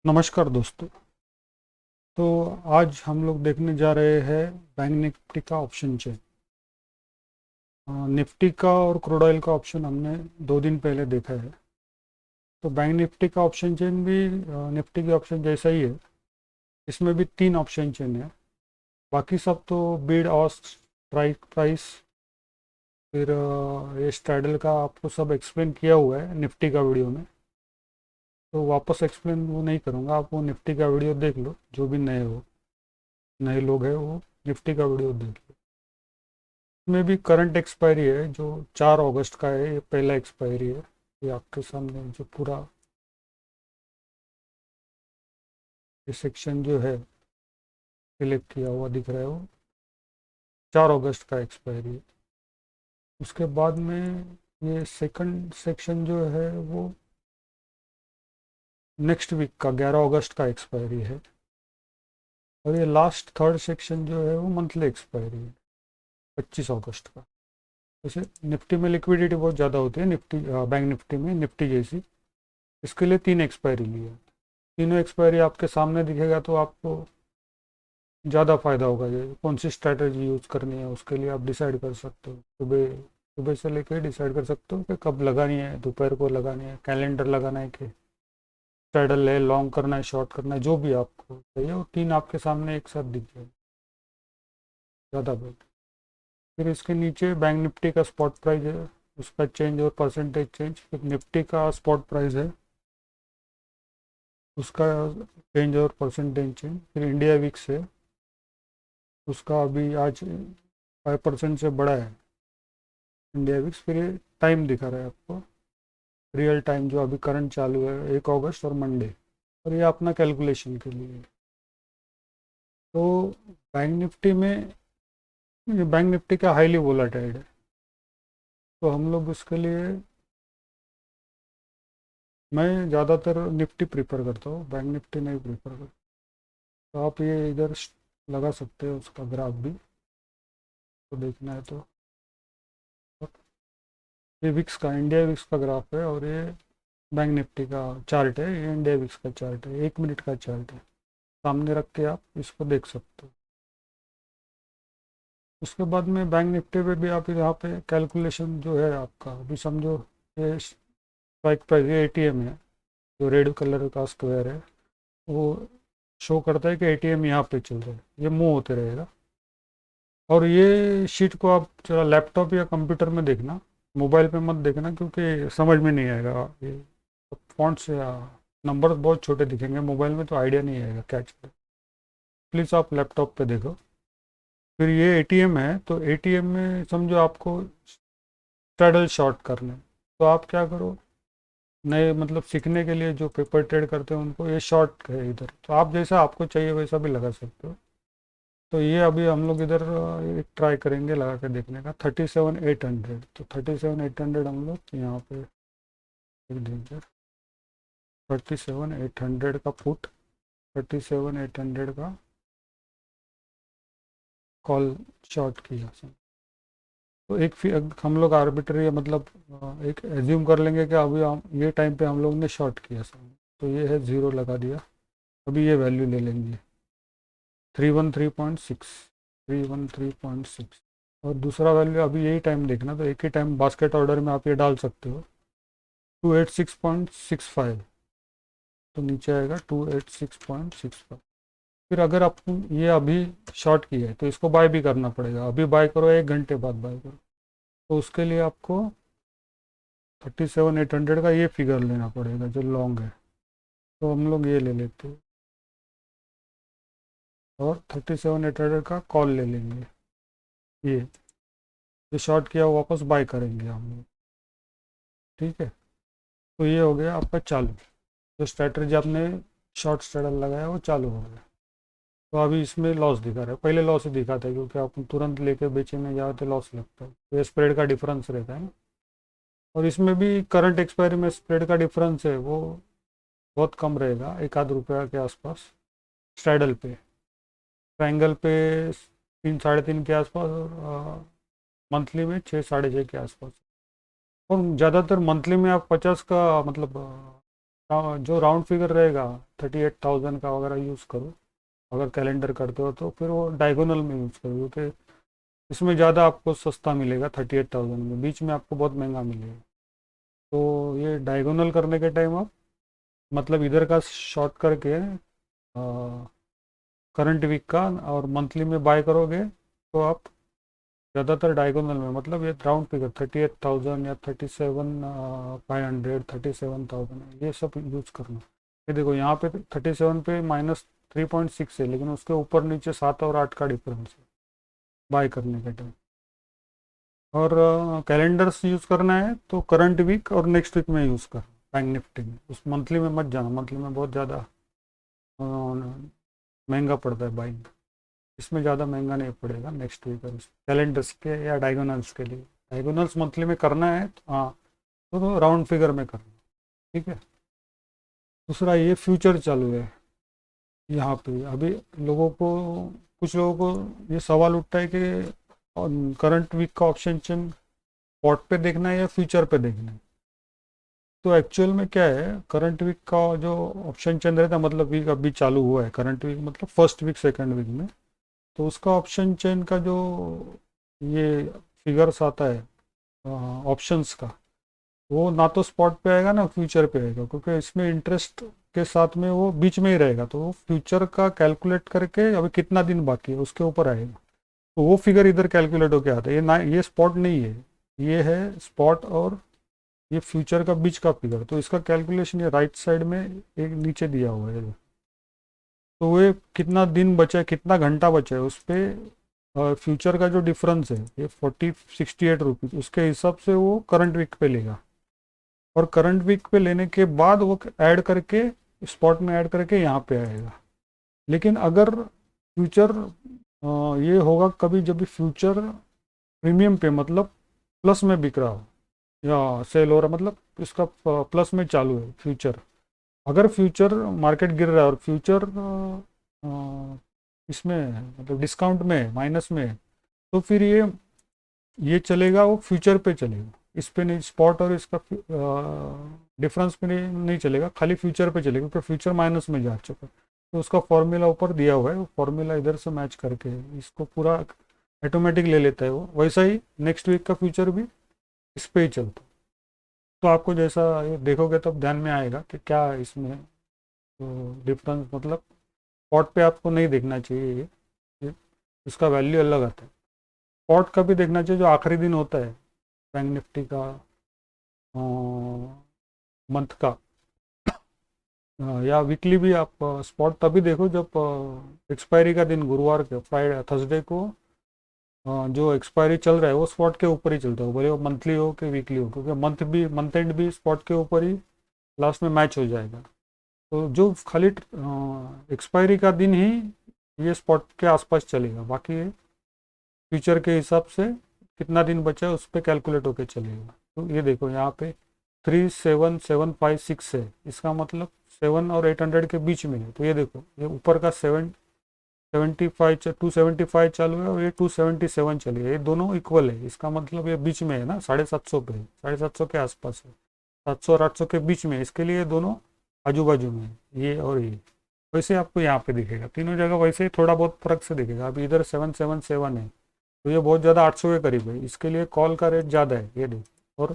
नमस्कार दोस्तों। तो आज हम लोग देखने जा रहे हैं बैंक निफ्टी का ऑप्शन चेन। निफ्टी का और क्रूड ऑयल का ऑप्शन हमने 2 दिन पहले देखा है। तो बैंक निफ्टी का ऑप्शन चेन भी निफ्टी के ऑप्शन जैसा ही है। इसमें भी 3 ऑप्शन चेन है। बाकी सब तो बिड ऑस्क स्ट्राइक प्राइस, फिर ये स्ट्रैडल का आपको सब एक्सप्लेन किया हुआ है निफ्टी का वीडियो में। तो वापस एक्सप्लेन वो नहीं करूँगा, आप वो निफ्टी का वीडियो देख लो। जो भी नए लोग हैं वो निफ्टी का वीडियो देख लो। में भी करंट एक्सपायरी है जो 4 अगस्त का है, ये पहला एक्सपायरी है। ये आपके सामने जो पूरा ये सेक्शन जो है सिलेक्ट किया हुआ दिख रहा है वो 4 अगस्त का एक्सपायरी है। उसके बाद में ये सेकंड सेक्शन जो है वो नेक्स्ट वीक का 11 अगस्त का एक्सपायरी है। और ये लास्ट थर्ड सेक्शन जो है वो मंथली एक्सपायरी है 25 अगस्त का। जैसे निफ्टी में लिक्विडिटी बहुत ज़्यादा होती है, निफ्टी बैंक निफ्टी में निफ्टी जैसी। इसके लिए 3 एक्सपायरी ली है। तीनों एक्सपायरी आपके सामने दिखेगा तो आपको ज़्यादा फ़ायदा होगा। ये कौन सी स्ट्रैटेजी यूज़ करनी है उसके लिए आप डिसाइड कर सकते हो। सुबह सुबह से लेकर डिसाइड कर सकते हो कि कब लगानी है, दोपहर को लगानी है, कैलेंडर लगाना है कि स्ट्रैडल है, लॉन्ग करना है, शॉर्ट करना है, जो भी आपको चाहिए वो 3 आपके सामने एक साथ दिख जाएगा। ज़्यादा बेटर। फिर इसके नीचे बैंक निफ्टी का स्पॉट प्राइस है, उसका चेंज और परसेंटेज चेंज। फिर निफ्टी का स्पॉट प्राइस है, उसका चेंज और परसेंटेज चेंज। फिर इंडिया विक्स है, उसका अभी आज 5% से बढ़ा है इंडिया विक्स। फिर ये टाइम दिखा रहा है आपको, रियल टाइम जो अभी करंट चालू है 1 अगस्त और मंडे। और ये अपना कैलकुलेशन के लिए है। तो बैंक निफ्टी में ये बैंक निफ्टी का हाईली वोलाटाइल है। तो हम लोग इसके लिए मैं ज़्यादातर निफ्टी प्रीफर करता हूँ, बैंक निफ्टी नहीं प्रीफर करता। तो आप ये इधर लगा सकते हो उसका ग्राफ भी, तो देखना है तो। ये विक्स का, इंडिया विक्स का ग्राफ है और ये बैंक निफ्टी का चार्ट है। ये इंडिया विक्स का चार्ट है, 1 मिनट का चार्ट है। सामने रख के आप इसको देख सकते हो। उसके बाद में बैंक निफ्टी पे भी आप यहाँ पे कैलकुलेशन जो है आपका, अभी समझो ये स्ट्राइक प्राइस, ये एटीएम है जो रेड कलर का स्क्वायर है, वो शो करता है कि एटीएम यहाँ पे चल रहा है, ये मूव होते रहेगा। और ये शीट को आप जरा लैपटॉप या कंप्यूटर में देखना, मोबाइल पे मत देखना क्योंकि समझ में नहीं आएगा। ये फॉन्ट्स या नंबर बहुत छोटे दिखेंगे मोबाइल में, तो आइडिया नहीं आएगा क्या चल रहा है। प्लीज़ आप लैपटॉप पे देखो। फिर ये एटीएम है, तो एटीएम में समझो आपको स्ट्रैडल शॉर्ट करना है, तो आप क्या करो, नए मतलब सीखने के लिए जो पेपर ट्रेड करते हैं उनको ये शॉर्ट है इधर, तो आप जैसा आपको चाहिए वैसा भी लगा सकते हो। तो ये अभी हम लोग इधर एक ट्राई करेंगे लगा के देखने का, 37,800। तो 37,800 हम लोग यहाँ पे लिख देंगे। 37,800 का पुट, 37,800 का कॉल शॉर्ट किया सर। तो एक हम लोग आर्बिट्री मतलब एक एज्यूम कर लेंगे कि अभी हम ये टाइम पे हम लोग ने शॉर्ट किया सर, तो ये है 0 लगा दिया। अभी ये वैल्यू ले लेंगे 313.6, 313.6। और दूसरा वैल्यू अभी यही टाइम देखना, तो एक ही टाइम बास्केट ऑर्डर में आप ये डाल सकते हो, 286.65। तो नीचे आएगा 286.65। फिर अगर आप ये अभी शॉर्ट किया है तो इसको बाय भी करना पड़ेगा, अभी बाय करो 1 घंटे बाद बाय करो, तो उसके लिए आपको 37,800 का ये फिगर लेना पड़ेगा जो लॉन्ग है। तो हम लोग ये ले लेते हैं और 37,800 का कॉल ले लेंगे। ये जो शॉर्ट किया वो वापस बाय करेंगे हम लोग। ठीक है, तो ये हो गया आपका चालू। जो स्ट्रैटेजी आपने शॉर्ट स्ट्रैडल लगाया वो चालू हो गया। तो अभी इसमें लॉस दिखा रहा है, पहले लॉस ही दिखाता है क्योंकि आप तुरंत लेके बेचने जाओ तो लॉस लगता है, तो ये स्प्रेड का डिफरेंस रहता है ना। और इसमें भी करंट एक्सपायरी में स्प्रेड का डिफरेंस है वो बहुत कम रहेगा, 1 आध रुपया के आसपास स्ट्रैडल पे। ट्रायंगल पे 3 साढ़े 3 के आसपास, और मंथली में 6 साढ़े 6 के आसपास। और ज़्यादातर मंथली में आप 50 का मतलब जो राउंड फिगर रहेगा 38,000 का वगैरह यूज़ करो। अगर कैलेंडर करते हो तो फिर वो डायगोनल में यूज़ करो, क्योंकि इसमें ज़्यादा आपको सस्ता मिलेगा 38,000 में, बीच में आपको बहुत महंगा मिलेगा। तो ये डायगोनल करने के टाइम आप मतलब इधर का शॉर्ट करके करंट वीक का और मंथली में बाय करोगे तो आप ज़्यादातर डायगोनल में, मतलब ये राउंड फिगर 38,000 या 37,500, 37,000 ये सब यूज़ करना। ये देखो यहाँ पे 37 पे -3.6 है, लेकिन उसके ऊपर नीचे 7 और 8 का डिफरेंस है बाय करने के टाइम। और कैलेंडर्स यूज़ करना है तो करंट वीक और नेक्स्ट वीक में यूज़ कर, बैंक निफ्टी में। उस मंथली में मत जाना, मंथली में बहुत ज़्यादा महंगा पड़ता है बाइंग। इसमें ज़्यादा महंगा नहीं पड़ेगा नेक्स्ट वीक और कैलेंडर्स के या डायगोनल्स के लिए। डायगोनल्स मंथली में करना है तो हाँ, तो राउंड फिगर में करना, ठीक है। दूसरा ये फ्यूचर चालू है यहाँ पे अभी। लोगों को, कुछ लोगों को ये सवाल उठता है कि करंट वीक का ऑप्शन चेन स्पॉट पे देखना है या फ्यूचर पे देखना है। तो एक्चुअल में क्या है, करंट वीक का जो ऑप्शन चेन रहता है, मतलब वीक अभी चालू हुआ है, करंट वीक मतलब फर्स्ट वीक सेकंड वीक में, तो उसका ऑप्शन चेन का जो ये फिगर्स आता है ऑप्शंस का, वो ना तो स्पॉट पे आएगा ना फ्यूचर पे आएगा, क्योंकि इसमें इंटरेस्ट के साथ में वो बीच में ही रहेगा। तो वो फ्यूचर का कैलकुलेट करके अभी कितना दिन बाकी है उसके ऊपर आएगा, तो वो फिगर इधर कैलकुलेट होके आता है। ये ना, ये स्पॉट नहीं है, ये है स्पॉट और ये फ्यूचर का बीच का फिगर। तो इसका कैलकुलेशन ये राइट साइड में एक नीचे दिया हुआ है। तो वो कितना दिन बचा है, कितना घंटा बचा है, उस पर फ्यूचर का जो डिफरेंस है ये 68 रुपीज़, उसके हिसाब से वो करंट वीक पे लेगा। और करंट वीक पे लेने के बाद वो ऐड करके स्पॉट में ऐड करके यहाँ पे आएगा। लेकिन अगर फ्यूचर ये होगा कभी जब भी फ्यूचर प्रीमियम पे, मतलब प्लस में बिक रहा हो या सेल हो रहा, मतलब इसका प्लस में चालू है फ्यूचर। अगर फ्यूचर मार्केट गिर रहा है और फ्यूचर इसमें है, मतलब डिस्काउंट में है, माइनस में है, तो फिर ये चलेगा, वो फ्यूचर पे चलेगा, इस पे नहीं, स्पॉट और इसका डिफरेंस पे नहीं चलेगा, खाली फ्यूचर पे चलेगा, क्योंकि फ्यूचर माइनस में जा चुका है। तो उसका फॉर्मूला ऊपर दिया हुआ है, वो फॉर्मूला इधर से मैच करके इसको पूरा ऑटोमेटिक ले लेता है वो। वैसा ही नेक्स्ट वीक का फ्यूचर भी इस पे ही चलता है। तो आपको जैसा ये देखोगे तब ध्यान में आएगा कि क्या इसमें तो डिफरेंस, मतलब स्पॉट पे आपको नहीं देखना चाहिए ये इसका वैल्यू अलग आता है। स्पॉट का भी देखना चाहिए जो आखिरी दिन होता है बैंक निफ्टी का मंथ का, या वीकली भी आप स्पॉट तभी देखो जब एक्सपायरी का दिन गुरुवार के फ्राइडे थर्सडे को जो एक्सपायरी चल रहा है वो स्पॉट के ऊपर ही चलता है, भले वो मंथली हो कि वीकली हो, क्योंकि मंथ एंड भी स्पॉट के ऊपर ही लास्ट में मैच हो जाएगा। तो जो खाली एक्सपायरी का दिन ही ये स्पॉट के आसपास चलेगा, बाकी फ्यूचर के हिसाब से कितना दिन बचा है उस पर कैलकुलेट होके चलेगा। तो ये देखो यहाँ पे 37,756 है, इसका मतलब 7 और 800 के बीच में है। तो ये देखो ये ऊपर का 275 चालू है और ये 277 चली है, ये दोनों इक्वल है, इसका मतलब ये बीच में है ना, 750 पे है, 750 के आसपास है, 700 और 800 के बीच में, इसके लिए ये दोनों आजू बाजू में है, ये और ये। वैसे आपको यहाँ पे दिखेगा तीनों जगह, वैसे ही थोड़ा बहुत फर्क से दिखेगा। अभी इधर 777 है, तो ये बहुत ज़्यादा 800 के करीब है, इसके लिए कॉल का रेट ज़्यादा है ये देखो, और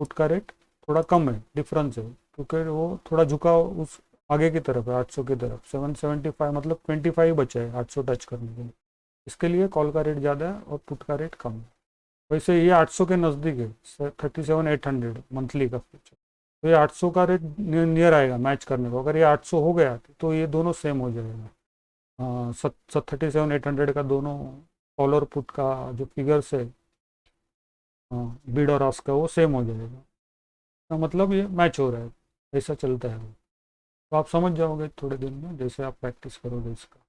पुट का रेट थोड़ा कम है, डिफरेंस है, क्योंकि वो थोड़ा झुका उस आगे की तरफ है 800 की तरफ। 775 मतलब 25 बचा है 800 टच करने के लिए, इसके लिए कॉल का रेट ज़्यादा है और पुट का रेट कम है। वैसे ये 800 के नज़दीक है, 37,800 मंथली का फ्यूचर। तो ये 800 का रेट नियर आएगा मैच करने को। अगर ये 800 हो गया तो ये दोनों सेम हो जाएगा, 37,800 का दोनों कॉल और पुट का जो फिगर्स है बिड और आस्क का, वो सेम हो जाएगा। तो मतलब ये मैच हो रहा है, ऐसा चलता है वो। तो आप समझ जाओगे थोड़े दिन में जैसे आप प्रैक्टिस करोगे इसका।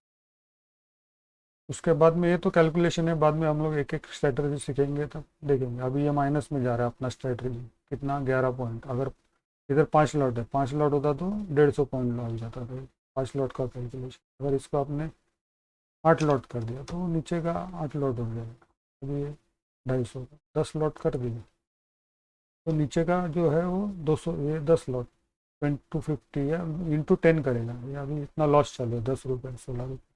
उसके बाद में ये तो कैलकुलेशन है, बाद में हम लोग एक एक स्ट्रैटेजी सीखेंगे तब देखेंगे। अभी ये माइनस में जा रहा है अपना स्ट्रैटेजी, कितना 11 पॉइंट। अगर इधर 5 लॉट है, 5 लॉट होता तो 150 पॉइंट लग जाता था 5 लॉट का कैलकुलेशन। अगर इसको आपने 8 लॉट कर दिया तो नीचे का 8 लॉट हो जाएगा। अभी ये 250 का 10 लॉट कर दिया तो नीचे का जो है वो 200, ये 10 लॉट 250 या इंटू 10 करेगा, ये अभी इतना लॉस चल रहा है, 10 रुपये 16 रुपये।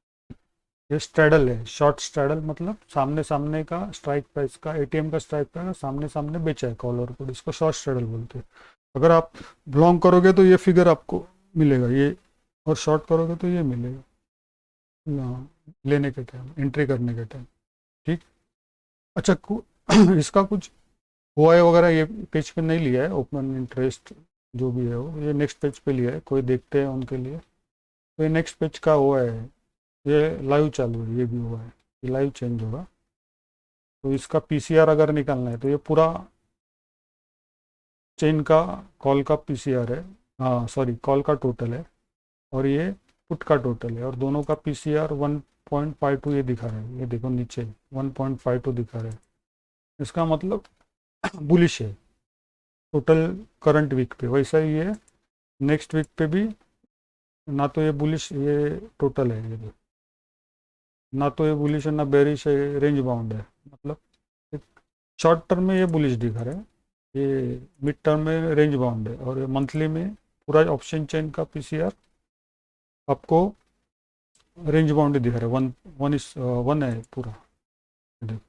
ये स्ट्रैडल है, शॉर्ट स्ट्रैडल, मतलब सामने सामने का स्ट्राइक प्राइस का, एटीएम का स्ट्राइक प्राइस का सामने सामने बेचा है कॉल और पुट, इसको शॉर्ट स्ट्रैडल बोलते हैं। अगर आप लॉन्ग करोगे तो ये फिगर आपको मिलेगा ये, और शॉर्ट करोगे तो ये मिलेगा लेने के टाइम, एंट्री करने के टाइम। ठीक। अच्छा इसका कुछ हुआ है वगैरह ये पेज पे नहीं लिया है, ओपन इंटरेस्ट जो भी है वो ये नेक्स्ट पेज पे लिया है, कोई देखते हैं उनके लिए। तो ये नेक्स्ट पेज का हुआ है, ये लाइव चालू है, ये भी हुआ है, ये लाइव चेंज होगा। तो इसका पीसीआर अगर निकालना है तो ये पूरा चेन का कॉल का पीसीआर है, हाँ सॉरी कॉल का टोटल है, और ये पुट का टोटल है, और दोनों का पीसीआर 1.52 ये दिखा रहा है, ये देखो नीचे 1.52 दिखा रहा है। इसका मतलब बुलिश है टोटल करंट वीक पे, वैसा ही है नेक्स्ट वीक पे भी, ना तो ये बुलिश ये टोटल है, ये देखो ना तो ये बुलिश है ना बेरिश है, रेंज बाउंड है, मतलब शॉर्ट टर्म में ये बुलिश दिखा रहा है, ये मिड टर्म में रेंज बाउंड है, और ये मंथली में पूरा ऑप्शन चेन का पीसीआर आपको रेंज बाउंड दिखा रहा है, 1 है पूरा, देखो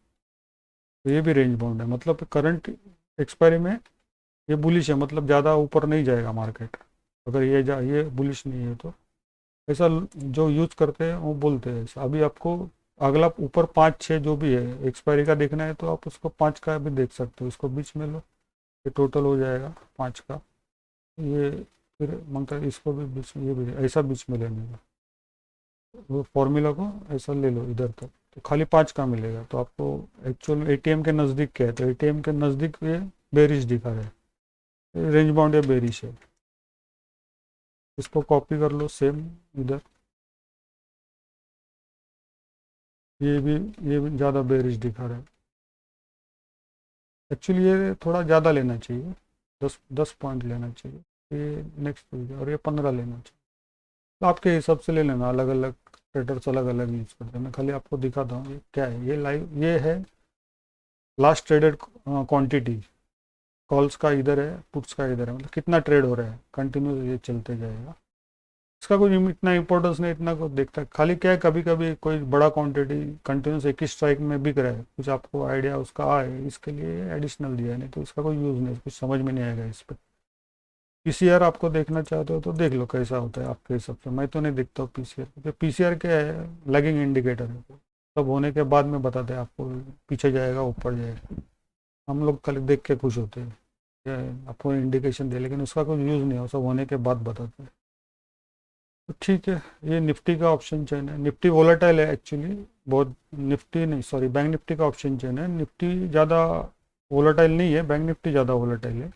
तो ये भी रेंज बाउंड है, मतलब करंट एक्सपायरी में ये बुलिश है, मतलब ज़्यादा ऊपर नहीं जाएगा मार्केट, अगर ये बुलिश नहीं है तो। ऐसा जो यूज करते हैं वो बोलते हैं ऐसा। अभी आपको अगला ऊपर 5 6 जो भी है एक्सपायरी का देखना है तो आप उसको 5 का भी देख सकते हो, इसको बीच में लो, ये टोटल हो जाएगा 5 का, ये फिर मांगता है इसको भी बीच में, ये भी ऐसा बीच में लेने का, वो फॉर्मूला को ऐसा ले लो इधर तक, तो खाली 5 का मिलेगा। तो आपको एक्चुअल एटीएम के नज़दीक क्या है, तो एटीएम के नज़दीक ये बेरिश दिखा रहा है, रेंज बाउंड या बेरिश है, इसको कॉपी कर लो सेम इधर, ये भी ज़्यादा बेरिश दिखा रहा है, एक्चुअली ये थोड़ा ज़्यादा लेना चाहिए, 10 पॉइंट लेना चाहिए, ये नेक्स्ट पेज और ये 15 लेना चाहिए, तो आपके हिसाब से ले लेना, अलग अलग ट्रेडर्स अलग अलग यूज करते हैं, मैं खाली आपको दिखाता हूँ ये क्या है, ये लाइव ये है लास्ट ट्रेडेड क्वांटिटी, कॉल्स का इधर है पुट्स का इधर है, मतलब कितना ट्रेड हो रहा है कंटिन्यू, ये चलते जाएगा, इसका कोई इतना इंपॉर्टेंस नहीं, इतना को देखता है, खाली क्या है कभी कभी कोई बड़ा क्वांटिटी कंटिन्यूस एक ही स्ट्राइक में बिक रहा है, कुछ आपको आइडिया उसका आए, इसके लिए एडिशनल दिया है, नहीं तो इसका कोई यूज़ नहीं, कुछ समझ में नहीं आएगा इस पर। पीसीआर आपको देखना चाहते हो तो देख लो कैसा होता है आपके हिसाब से, मैं तो नहीं देखता हूँ पीसीआर, क्योंकि पीसीआर क्या है लैगिंग इंडिकेटर है, सब होने के बाद में बताते हैं आपको पीछे जाएगा ऊपर जाएगा, हम लोग कल देख के खुश होते हैं, आपको इंडिकेशन दे, लेकिन उसका कोई यूज़ नहीं हो, सब होने के बाद बताते हैं। तो ठीक है, ये निफ्टी का ऑप्शन चेन है, निफ्टी वोलेटाइल है एक्चुअली बहुत, निफ्टी नहीं सॉरी बैंक निफ्टी का ऑप्शन चेन है, निफ्टी ज़्यादा वोलेटाइल नहीं है, बैंक निफ्टी ज़्यादा वोलेटाइल है।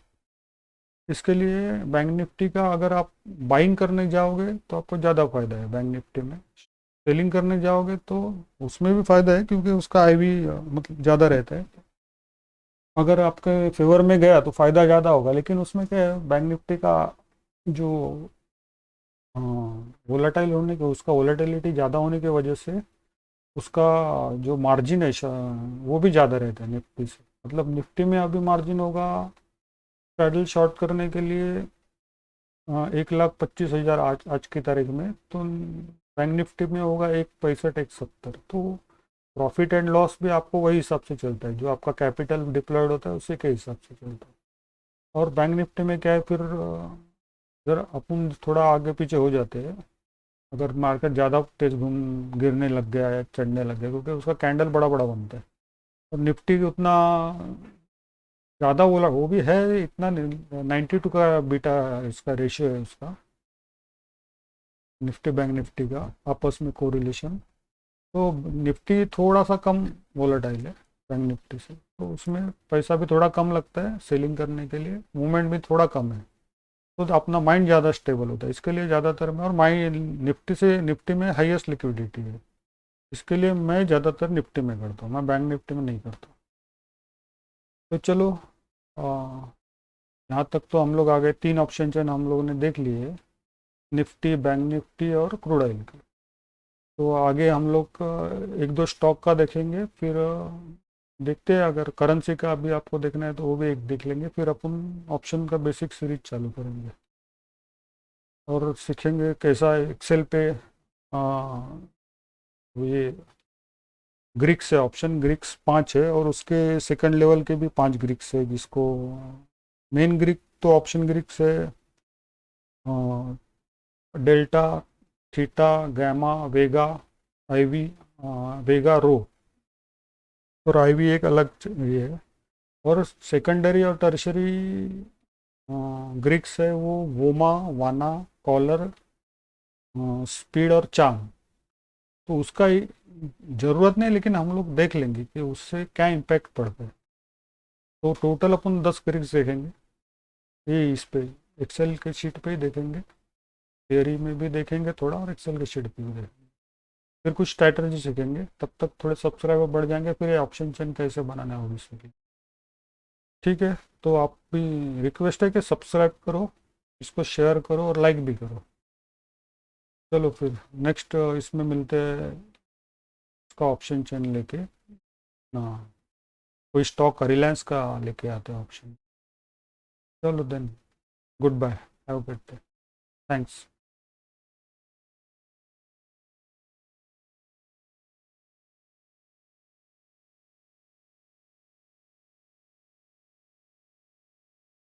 इसके लिए बैंक निफ्टी का अगर आप बाइंग करने जाओगे तो आपको ज़्यादा फायदा है बैंक निफ्टी में, सेलिंग करने जाओगे तो उसमें भी फायदा है क्योंकि उसका आईवी मतलब ज़्यादा रहता है, अगर आपके फेवर में गया तो फायदा ज़्यादा होगा, लेकिन उसमें क्या है बैंक निफ्टी का जो वोलेटाइल होने के, उसका वोलेटिलिटी ज़्यादा होने की वजह से उसका जो मार्जिन है वो भी ज़्यादा रहता है निफ्टी से, मतलब निफ्टी में अभी मार्जिन होगा पैडल शॉर्ट करने के लिए 1,25,000 आज की तारीख में, तो बैंक निफ्टी में होगा 1.65 1.70, तो प्रॉफिट एंड लॉस भी आपको वही हिसाब से चलता है, जो आपका कैपिटल डिप्लॉयड होता है उसी के हिसाब से चलता है। और बैंक निफ्टी में क्या है फिर अगर अपन थोड़ा आगे पीछे हो जाते हैं, अगर मार्केट ज़्यादा तेज घूम गिरने लग गया या चढ़ने लग गया, क्योंकि उसका कैंडल बड़ा बड़ा बनता है, और निफ्टी उतना ज़्यादा वो भी है इतना 92 का बीटा इसका रेशियो है उसका, निफ्टी बैंक निफ्टी का आपस में कोरिलेशन, तो निफ्टी थोड़ा सा कम वोलेटाइल है बैंक निफ्टी से, तो उसमें पैसा भी थोड़ा कम लगता है सेलिंग करने के लिए, मूवमेंट भी थोड़ा कम है, तो अपना माइंड ज़्यादा स्टेबल होता है, इसके लिए ज़्यादातर मैं, और माइंड निफ्टी में हाईएस्ट लिक्विडिटी है, इसके लिए मैं ज़्यादातर निफ्टी में करता हूँ, मैं बैंक निफ्टी में नहीं करता। तो चलो यहाँ तक तो हम लोग आ गए, 3 ऑप्शन चेन हम लोगों ने देख लिए, निफ्टी बैंक निफ्टी और क्रूड ऑयल की। तो आगे हम लोग 1 2 स्टॉक का देखेंगे, फिर देखते हैं अगर करेंसी का अभी आपको देखना है तो वो भी एक देख लेंगे, फिर अपन ऑप्शन का बेसिक सीरीज चालू करेंगे। और सीखेंगे कैसा एक्सेल पे ये ग्रीक्स है, ऑप्शन ग्रीक्स 5 है और उसके सेकंड लेवल के भी 5 ग्रीक्स है, जिसको मेन ग्रीक तो ऑप्शन ग्रीक्स है डेल्टा, थीटा, गैमा, वेगा, आईवी, वेगा, रो। और आईवी एक अलग ये है। और सेकेंडरी और टर्शरी ग्रीक्स है वो वोमा, वाना, कॉलर, स्पीड और चांग। तो उसका ज़रूरत नहीं, लेकिन हम लोग देख लेंगे कि उससे क्या इम्पैक्ट पड़ता है। तो टोटल अपन 10 ग्रीक्स देखेंगे, ये इस पे एक्सेल के शीट पे ही देखेंगे, थियरी में भी देखेंगे थोड़ा और एक्सेल के शीट पे भी देखेंगे। फिर कुछ स्ट्रैटेजी सीखेंगे, तब तक थोड़े सब्सक्राइबर बढ़ जाएंगे, फिर ये ऑप्शन चेन कैसे बनाना है वो भी सीखेंगे। ठीक है, तो आप भी रिक्वेस्ट है कि सब्सक्राइब करो, इसको शेयर करो और लाइक भी करो। चलो फिर नेक्स्ट इसमें मिलते हैं, इसका ऑप्शन चेन लेके ना, कोई स्टॉक रिलायंस का लेके आते हैं ऑप्शन। चलो then, goodbye, have a good day, thanks.